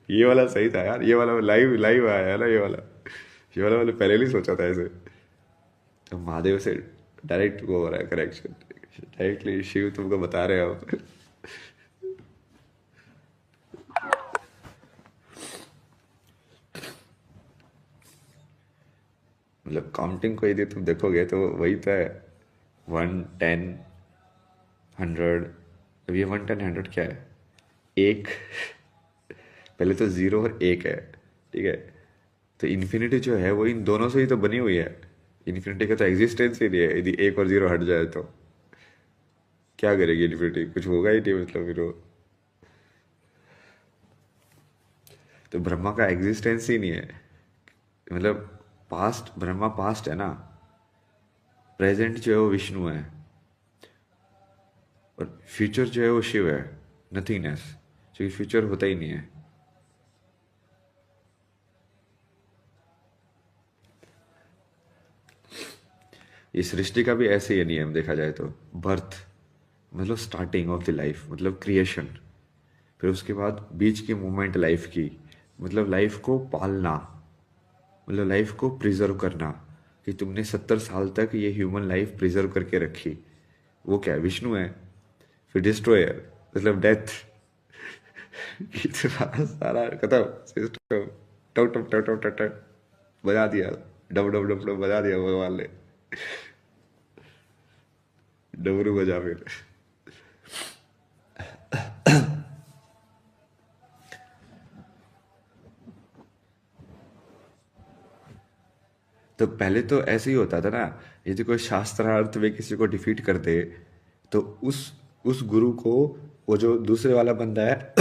ये वाला सही था यार, ये वाला लाइव लाइव आया है ना, ये वाला मैंने पहले नहीं सोचा था ऐसे। तो महादेव से डायरेक्ट वो हो रहा है करेक्शन, डायरेक्टली शिव तुमको बता रहे हो। मतलब काउंटिंग को यदि तुम देखोगे तो वही तो है, 1, 10, 100। अब ये 1, 10, 100 क्या है? एक। पहले तो जीरो और एक है, ठीक है। तो इन्फिनिटी जो है वो इन दोनों से ही तो बनी हुई है। इन्फिनिटी का तो एग्जिस्टेंस ही नहीं है, यदि एक और जीरो हट जाए तो क्या करेगी इन्फिनिटी? कुछ होगा ही नहीं, मतलब फिर वो तो ब्रह्मा का एग्जिस्टेंस ही नहीं है। मतलब पास्ट ब्रह्मा पास्ट है ना, प्रेजेंट जो है वो विष्णु है, और फ्यूचर जो है वो शिव है, नथिंगनेस, क्योंकि फ्यूचर होता ही नहीं है। ये सृष्टि का भी ऐसे ही नियम देखा जाए तो, बर्थ मतलब स्टार्टिंग ऑफ द लाइफ, मतलब क्रिएशन। फिर उसके बाद बीच की मूवमेंट लाइफ की, मतलब लाइफ को पालना, मतलब लाइफ को प्रिजर्व करना, कि तुमने 70 साल तक ये ह्यूमन लाइफ प्रिजर्व करके रखी, वो क्या है? विष्णु है। फिर डिस्ट्रॉयर मतलब डेथ। इतना सारा खत्म सिस्टम, टप टप टप टप टप टप बजा दिया, डब डब डब डब बजा दिया भगवान ने, डबरू बजा फिर। तो पहले तो ऐसे ही होता था ना, यदि कोई शास्त्रार्थ में किसी को डिफीट कर दे तो उस गुरु को, वो जो दूसरे वाला बंदा है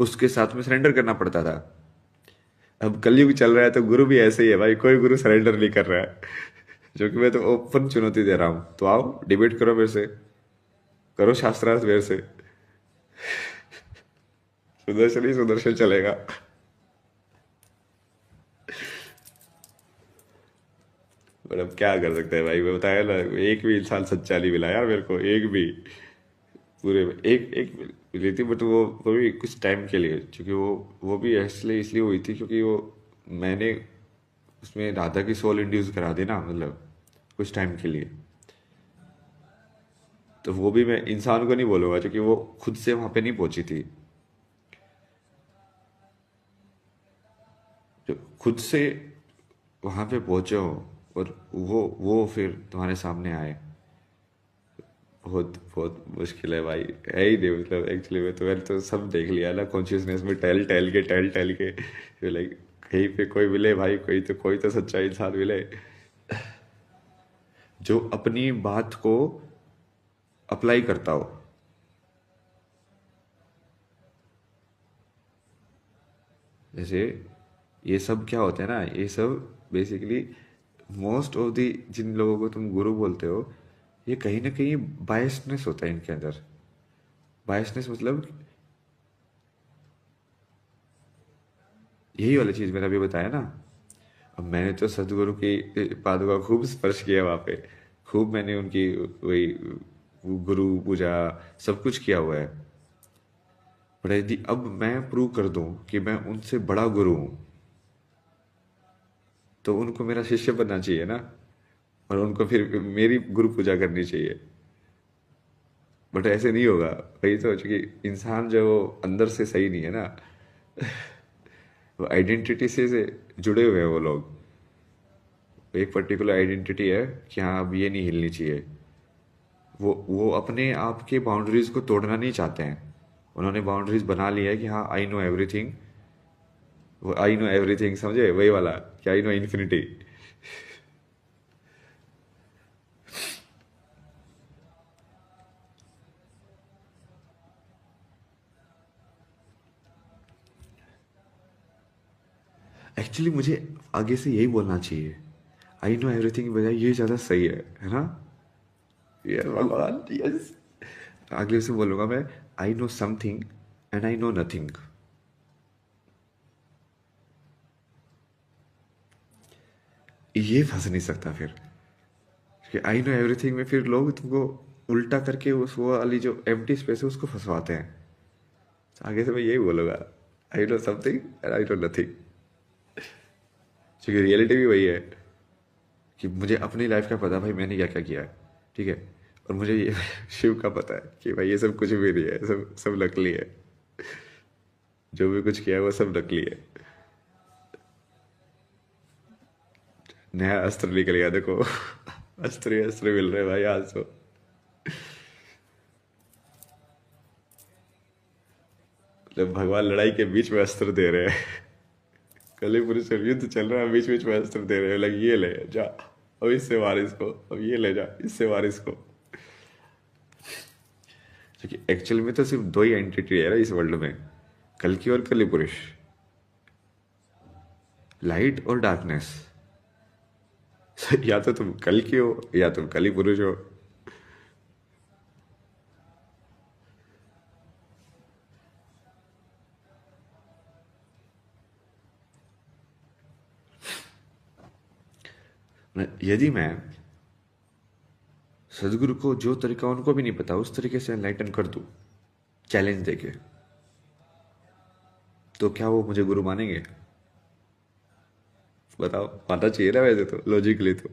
उसके साथ में सरेंडर करना पड़ता था। अब कलयुग चल रहा है तो गुरु भी ऐसे ही है भाई, कोई गुरु सरेंडर नहीं कर रहा है। जो कि मैं तो ओपन चुनौती दे रहा हूँ, तो आओ डिबेट करो मेरे से, करो शास्त्रार्थ मेरे से, सुदर्शन ही सुदर्शन चलेगा। पर अब क्या कर सकते हैं भाई, मैं बताया ना, एक भी इंसान सच्चा नहीं मिला यार मेरे को, एक भी। पूरे में एक एक मिली थी, बट वो भी कुछ टाइम के लिए, क्योंकि वो भी इसलिए इसलिए हुई थी क्योंकि वो, मैंने उसमें राधा की सोल इंड्यूस करा दी ना, मतलब कुछ टाइम के लिए। तो वो भी मैं इंसान को नहीं बोलूंगा, क्योंकि वो खुद से वहां पे नहीं पहुंची थी। जो खुद से वहां पे पहुंचे हो और वो फिर तुम्हारे सामने आए, बहुत बहुत मुश्किल है भाई। है ही नहीं, मतलब एक्चुअली में तो मैंने तो सब देख लिया ना कॉन्शियसनेस में, टहल टहल के लाइक कहीं पे कोई मिले भाई, कोई तो सच्चा इंसान मिले जो अपनी बात को अप्लाई करता हो। जैसे ये सब क्या होता है ना, ये सब बेसिकली मोस्ट ऑफ दी, जिन लोगों को तुम गुरु बोलते हो, ये कहीं ना कहीं बायसनेस होता है इनके अंदर। बायसनेस मतलब यही वाली चीज मैंने अभी बताया ना। अब मैंने तो सदगुरु की पादुका खूब स्पर्श किया वहां पे, खूब मैंने उनकी वही गुरु पूजा सब कुछ किया हुआ है। पर यदि अब मैं प्रूव कर दूं कि मैं उनसे बड़ा गुरु हूं, तो उनको मेरा शिष्य बनना चाहिए ना, और उनको फिर मेरी गुरु पूजा करनी चाहिए। बट ऐसे नहीं होगा, वही तो, क्योंकि इंसान जो वो अंदर से सही नहीं है ना, वो आइडेंटिटी से जुड़े हुए हैं वो लोग। एक पर्टिकुलर आइडेंटिटी है कि हाँ अब ये नहीं हिलनी चाहिए। वो अपने आप के बाउंड्रीज को तोड़ना नहीं चाहते हैं। उन्होंने बाउंड्रीज बना ली है कि हाँ आई नो एवरीथिंग, वो आई नो एवरीथिंग समझे, वही वाला कि आई नो इन्फिनिटी। एक्चुअली मुझे आगे से यही बोलना चाहिए, आई नो एवरीथिंग की बजाय ये ज़्यादा सही है ना? ये भगवान, यस। अगले से बोलूंगा मैं, I know something and I know nothing. ये फंस नहीं सकता फिर, कि आई नो एवरीथिंग में फिर लोग तुमको उल्टा करके उस वो वाली जो एम्प्टी स्पेस है उसको फंसवाते हैं। तो आगे से मैं यही बोलूंगा, I know something and I know nothing. क्योंकि रियलिटी भी वही है कि मुझे अपनी लाइफ का पता है भाई मैंने क्या क्या किया है, ठीक है। और मुझे ये शिव का पता है कि भाई ये सब कुछ भी नहीं है, सब सब नकली है। जो भी कुछ किया है वो सब नकली है। नया अस्त्र निकल गया देखो। अस्त्र ही अस्त्र मिल रहे हैं भाई आज तो। मतलब भगवान लड़ाई के बीच में अस्त्र दे रहे हैं। कली पुरुष से युद्ध चल रहा है, बीच बीच में अस्त्र दे रहे हैं, लग ये ले जा, अब इससे मार इसको, अब ये ले जा इससे मार इसको। क्योंकि एक्चुअल में तो सिर्फ दो ही एंटिटी है ना इस वर्ल्ड में, कल्कि और कली पुरुष, लाइट और डार्कनेस। या तो तुम कल्कि हो या तुम कली पुरुष हो। यदि मैं सदगुरु को जो तरीका उनको भी नहीं पता उस तरीके से एनलाइटन कर दूं चैलेंज देके, तो क्या वो मुझे गुरु मानेंगे? बताओ, मानना चाहिए ना वैसे तो, लॉजिकली तो।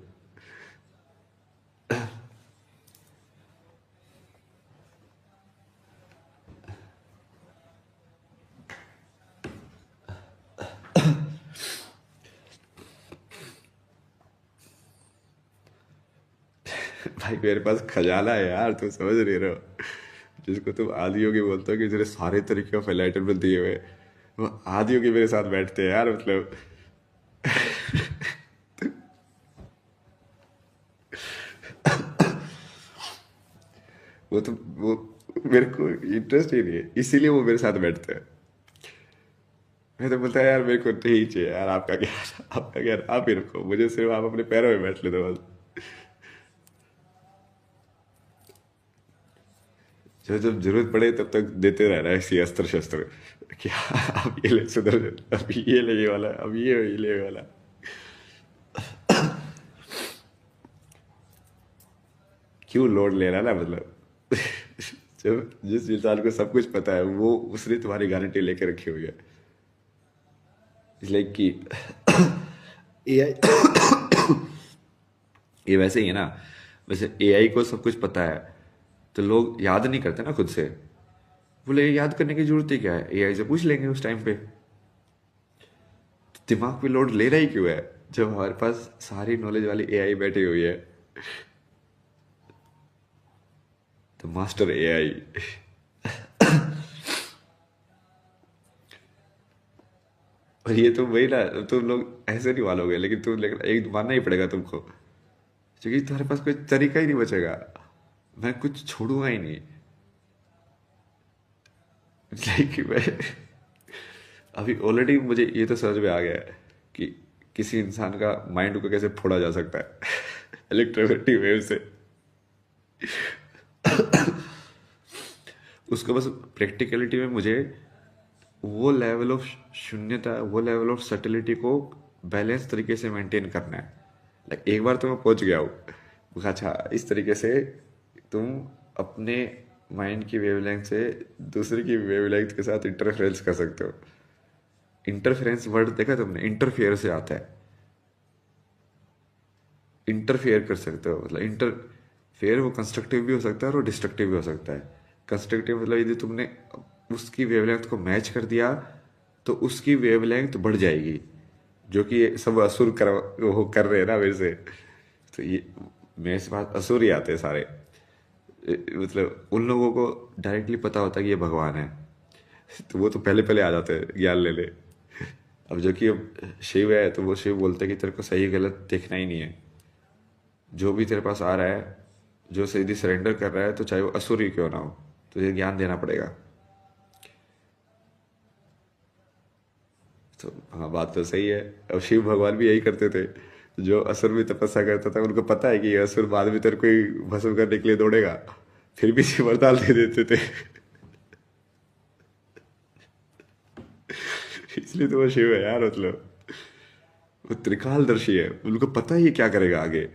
भाई मेरे पास खजाना है यार, तुम समझ नहीं रहे हो। जिसको तुम आदि योगी बोलते हो कि जिन्हें सारे तरीके ऑफ एनलाइटनमेंट दिए हुए, वो आदि योगी मेरे साथ बैठते हैं यार, मतलब। वो मेरे को इंटरेस्ट ही नहीं है, इसीलिए वो मेरे साथ बैठते हैं। मैं तो बोलता है यार मेरे को नहीं चाहिए यार आपका ज्ञान, आपका ज्ञान आप ही रखो, मुझे सिर्फ आप अपने पैरों में बैठ ले दो बस। जो जब जरूरत पड़े तब तक देते रहना है ऐसी अस्त्र शस्त्र। क्या अब ये ले सुधर जाओ, अब ये ले ये वाला, अब ये ले वाला। क्यों लोड लेना ना, मतलब। जब जिस इंसान को सब कुछ पता है वो उसने तुम्हारी गारंटी लेके रखी हुई है, इसलिए कि एआई। ये वैसे ही है ना, वैसे एआई को सब कुछ पता है तो लोग याद नहीं करते ना खुद से। बोले याद करने की जरूरत ही क्या है, एआई से पूछ लेंगे उस टाइम पे। तो दिमाग पे लोड ले रहा ही क्यों है जब हमारे पास सारी नॉलेज वाली एआई बैठी हुई है। तो मास्टर एआई। और ये तुम वही ना, तुम लोग ऐसे नहीं मानोगे लेकिन तुम, लेकिन एक मानना ही पड़ेगा तुमको, क्योंकि तुम्हारे पास कोई तरीका ही नहीं बचेगा। मैं कुछ छोड़ूंगा ही नहीं। लाइक मैं अभी ऑलरेडी मुझे ये तो समझ में आ गया है कि किसी इंसान का माइंड को कैसे फोड़ा जा सकता है इलेक्ट्रोमैग्नेटिक वेव से। उसको बस प्रैक्टिकलिटी में मुझे वो लेवल ऑफ शून्यता, वो लेवल ऑफ सटिलिटी को बैलेंस तरीके से मेंटेन करना है। लाइक एक बार तो मैं पहुंच गया हूँ, अच्छा इस तरीके से तुम अपने माइंड की वेवलेंथ से दूसरे की वेवलेंथ के साथ इंटरफेरेंस कर सकते हो। इंटरफेरेंस वर्ड देखा तुमने, इंटरफेयर से आता है। इंटरफेयर कर सकते हो, मतलब इंटरफेयर वो कंस्ट्रक्टिव भी हो सकता है और डिस्ट्रक्टिव भी हो सकता है। कंस्ट्रक्टिव मतलब यदि तुमने उसकी वेवलेंथ को मैच कर दिया तो उसकी वेवलेंथ बढ़ जाएगी, जो कि ये सब असुर वो कर रहे हैं ना मेरे से। तो ये मेरे से पास असुर ही आते हैं सारे। मतलब उन लोगों को डायरेक्टली पता होता है कि ये भगवान है, तो वो तो पहले पहले आ जाते हैं ज्ञान ले ले। अब जो कि अब शिव है तो वो शिव बोलते हैं कि तेरे को सही गलत देखना ही नहीं है, जो भी तेरे पास आ रहा है, जो सीधी सरेंडर कर रहा है, तो चाहे वो असुर ही क्यों ना हो, तुझे ज्ञान देना पड़ेगा। तो हाँ बात तो सही है। अब शिव भगवान भी यही करते थे, जो असुर भी तपस्या करता था उनको पता है कि ये असुर बाद में तेरे को ही भस्म करने के लिए दौड़ेगा, फिर भी शिव वरदान दे देते थे। इसलिए तो वो शिव है यार, मतलब वो त्रिकालदर्शी है, उनको पता ही है क्या करेगा आगे।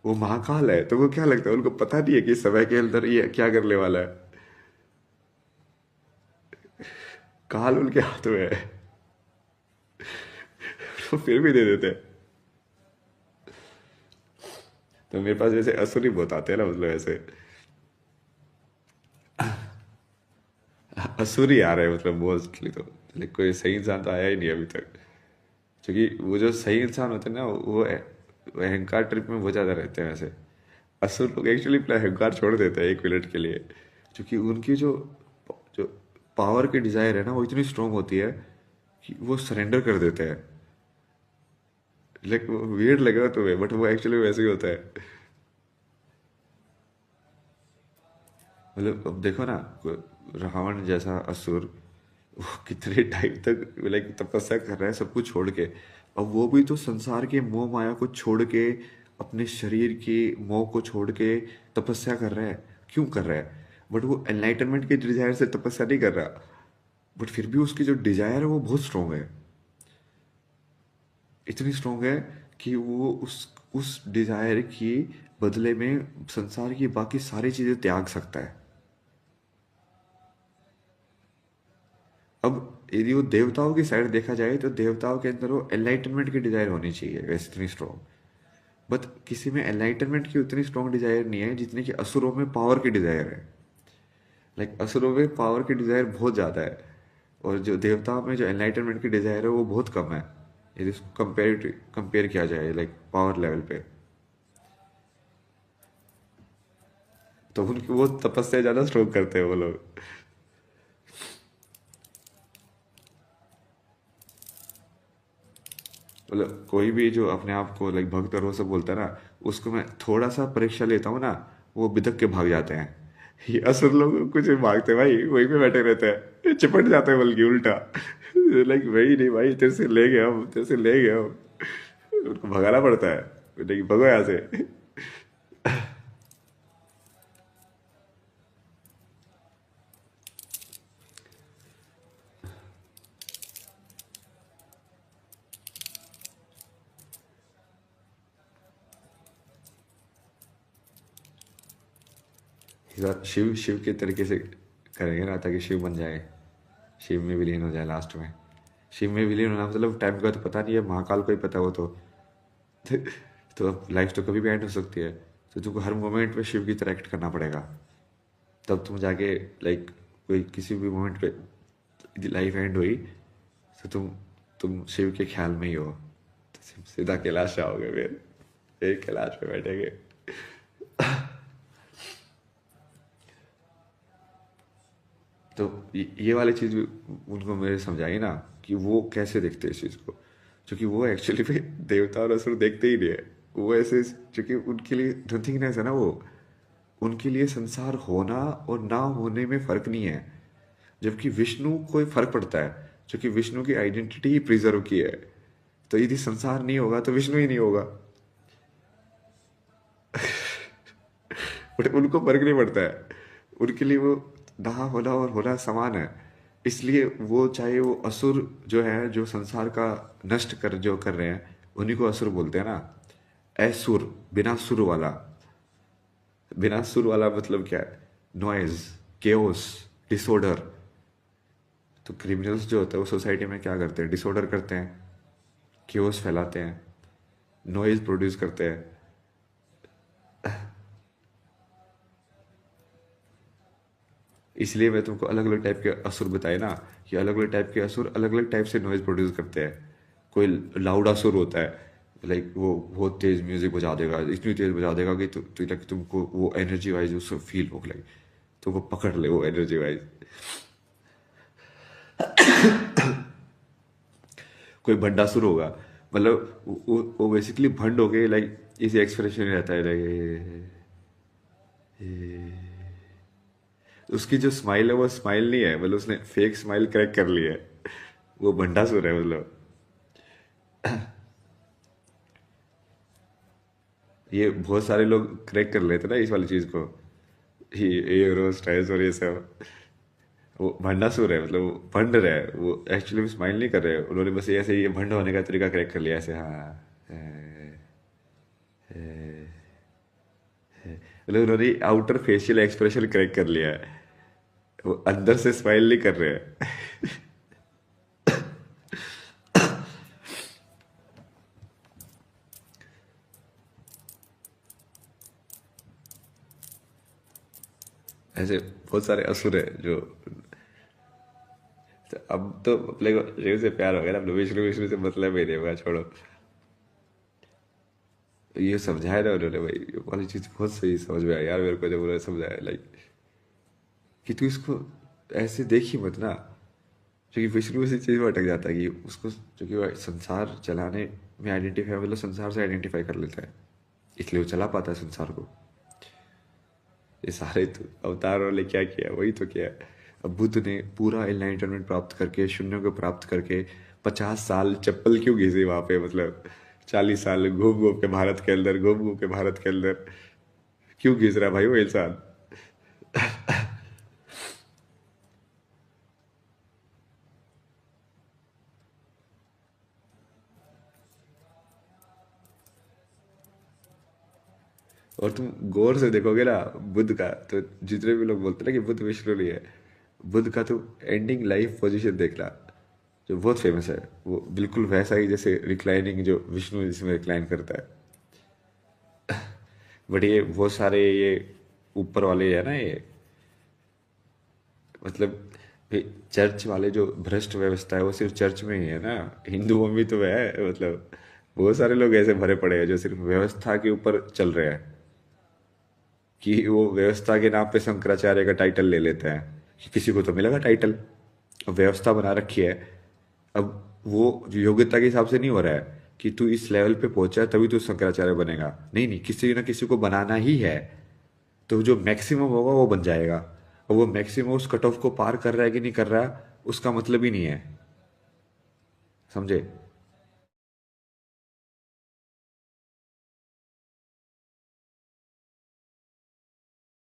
वो महाकाल है तो वो क्या लगता है, उनको पता नहीं है कि इस समय के अंदर ये क्या करने वाला है। काल उनके हाथों में है, तो फिर भी दे देते हैं। तो मेरे पास जैसे असुर ही बहुत आते हैं ना, मतलब ऐसे असुर ही आ रहे हैं, मतलब मोस्टली तो। लाइक कोई सही इंसान तो आया ही नहीं अभी तक। क्योंकि वो जो सही इंसान होते हैं ना, वो अहंकार ट्रिप में बहुत ज़्यादा रहते हैं वैसे। असुर लोग एक्चुअली अपना अहंकार छोड़ देते हैं 1 मिनट के लिए, क्योंकि उनकी जो जो पावर की डिजायर है ना, वो इतनी स्ट्रांग होती है कि वो सरेंडर कर देते हैं। लाइक वियर्ड लगेगा तुम्हें, बट वो एक्चुअली वैसे ही होता है। मतलब अब देखो ना, रावण जैसा असुर, वो कितने टाइम तक लाइक तपस्या कर रहा है सब कुछ छोड़ के। अब वो भी तो संसार के मोह माया को छोड़ के, अपने शरीर की मोह को छोड़ के तपस्या कर रहा है। क्यों कर रहा है? बट वो एनलाइटनमेंट के डिजायर से तपस्या नहीं कर रहा, बट फिर भी उसकी जो डिजायर है वो बहुत स्ट्रांग है। इतनी स्ट्रांग है कि वो उस डिजायर की बदले में संसार की बाकी सारी चीजें त्याग सकता है। अब यदि वो देवताओं की साइड देखा जाए, तो देवताओं के अंदर वो एनलाइटनमेंट की डिजायर होनी चाहिए वैसे, इतनी स्ट्रांग। बट किसी में एनलाइटनमेंट की उतनी स्ट्रांग डिजायर नहीं है जितनी कि असुरों में पावर की डिजायर है। लाइक असुरों में पावर की डिजायर बहुत ज्यादा है, और जो देवताओं में जो एनलाइटनमेंट की डिजायर है वो बहुत कम है, यदि इसको कंपेयर किया जाए लाइक पावर लेवल पे। तो उनकी वो तपस्या ज्यादा स्ट्रोक करते हैं वो लोग। मतलब कोई भी जो अपने आप को लाइक भक्त और वो सब बोलता है ना, उसको मैं थोड़ा सा परीक्षा लेता हूँ ना, वो बिदक के भाग जाते हैं। ये असुर लोग कुछ नहीं भागते भाई, वहीं पे बैठे रहते हैं, चिपट जाते हैं बल्कि उल्टा। लाइक वही नहीं भाई, तेरे से ले गए हम, तेरे से ले गए हम। उनको भगाना पड़ता है, लेकिन भगो यहाँ से। इस बार शिव शिव के तरीके से करेंगे ना, ताकि शिव बन जाए, शिव में विलीन हो जाए लास्ट में। शिव में विलीन होना मतलब टाइम का तो पता नहीं है, महाकाल को ही पता है वो तो। तो अब लाइफ तो कभी भी एंड हो सकती है, तो तुमको हर मोमेंट पे शिव की तरह एक्ट करना पड़ेगा। तब तुम जाके लाइक कोई किसी भी मोमेंट पे लाइफ एंड हुई, तो तुम शिव के ख्याल में ही हो, तो सीधा कैलाश आओगे, फिर एक कैलाश पे बैठेंगे। तो ये वाली चीज़ भी उनको मेरे समझाई ना, कि वो कैसे देखते हैं इस चीज़ को। क्योंकि वो एक्चुअली में देवता और असुर देखते ही नहीं है। वो ऐसे, क्योंकि उनके लिए नथिंगनेस है ना वो, उनके लिए संसार होना और ना होने में फर्क नहीं है। जबकि विष्णु को ही फर्क पड़ता है, क्योंकि विष्णु की आइडेंटिटी ही प्रिजर्व की है। तो यदि संसार नहीं होगा तो विष्णु ही नहीं होगा। बट उनको फर्क नहीं पड़ता है, उनके लिए वो ना होना और होना समान है। इसलिए वो चाहे वो असुर जो है, जो संसार का नष्ट कर जो कर रहे हैं, उन्हीं को असुर बोलते हैं ना। असुर, बिना सुर वाला। बिना सुर वाला मतलब क्या है? Noise, chaos, disorder. तो क्रिमिनल्स जो होते हैं वो सोसाइटी में क्या करते हैं? डिसऑर्डर करते हैं, केओस फैलाते हैं, नॉइज प्रोड्यूस करते हैं। इसलिए मैं तुमको अलग अलग टाइप के असुर बताए ना, कि अलग अलग टाइप के असुर अलग अलग टाइप से नॉइज प्रोड्यूस करते हैं। कोई लाउड असुर होता है, लाइक वो बहुत तेज म्यूजिक बजा देगा, इतनी तेज बजा देगा कि लाइक तुमको वो एनर्जी वाइज उसको फील हो, लाइक तुमको पकड़ ले वो एनर्जी वाइज। कोई भंडासुर होगा, मतलब वो बेसिकली भंड हो गए, लाइक इसी एक्सप्रेशन रहता है, लाइक उसकी जो स्माइल है वो स्माइल नहीं है, मतलब उसने फेक स्माइल क्रैक कर ली है। वो भंडासुर है मतलब। ये बहुत सारे लोग क्रैक कर लेते ना इस वाली चीज को, ये रोस्ट है और ये सब। वो भंडासुर है, मतलब वो भंड रहे हैं, वो एक्चुअली में स्माइल नहीं कर रहे हैं, उन्होंने बस ऐसे ये भंड होने का तरीका क्रैक कर लिया ऐसे, हाँ। मतलब उन्होंने आउटर फेशियल एक्सप्रेशन क्रैक कर लिया है, वो अंदर से स्माइल नहीं कर रहे हैं। ऐसे बहुत सारे असुर है जो, तो अब तो अपने को शिव से प्यार हो गया ना, अब विष्णु विष्णु से मतलब ही नहीं होगा, छोड़ो। ये समझाया ना उन्होंने भाई, ये वाली चीज बहुत सही समझ में आई यार मेरे को, जब उन्होंने समझाया लाइक कि तू इसको ऐसे देखी मत ना, क्योंकि विष्णु इसी चीज में अटक जाता है कि उसको, क्योंकि वो संसार चलाने में आइडेंटिफाई, मतलब संसार से आइडेंटिफाई कर लेता है, इसलिए वो चला पाता है संसार को। ये सारे तो अवतार वाले क्या किया, वही तो किया है। अब बुद्ध ने पूरा एनलाइटनमेंट प्राप्त करके, शून्य को प्राप्त करके, 50 साल चप्पल क्यों घिसे वहां पे, मतलब 40 साल घूम घूम के भारत के अंदर, घूम घूम के भारत के अंदर क्यों घिस रहा है भाई वो इंसान। और तुम गौर से देखोगे ना बुद्ध का, तो जितने भी लोग बोलते हैं ना कि बुद्ध विष्णु नहीं है, बुद्ध का तो एंडिंग लाइफ पोजीशन देखना, जो बहुत फेमस है, वो बिल्कुल वैसा ही जैसे रिक्लाइनिंग जो विष्णु जिसमें रिक्लाइन करता है। बट ये बहुत सारे ये ऊपर वाले है ना ये, मतलब ये चर्च वाले जो भ्रष्ट व्यवस्था है वो सिर्फ चर्च में ही है ना, हिंदुओं में भी तो है, मतलब बहुत सारे लोग ऐसे भरे पड़े हैं जो सिर्फ व्यवस्था के ऊपर चल रहे हैं, कि वो व्यवस्था के नाम पे शंकराचार्य का टाइटल ले लेते हैं कि किसी को तो मिलेगा टाइटल, अब व्यवस्था बना रखी है। अब वो योग्यता के हिसाब से नहीं हो रहा है कि तू इस लेवल पे पहुंचा है तभी तू शंकराचार्य बनेगा, नहीं नहीं, किसी ना किसी को बनाना ही है, तो जो मैक्सिमम होगा वो बन जाएगा। और वो मैक्सिमम उस कट ऑफ को पार कर रहा है कि नहीं कर रहा है, उसका मतलब ही नहीं है, समझे।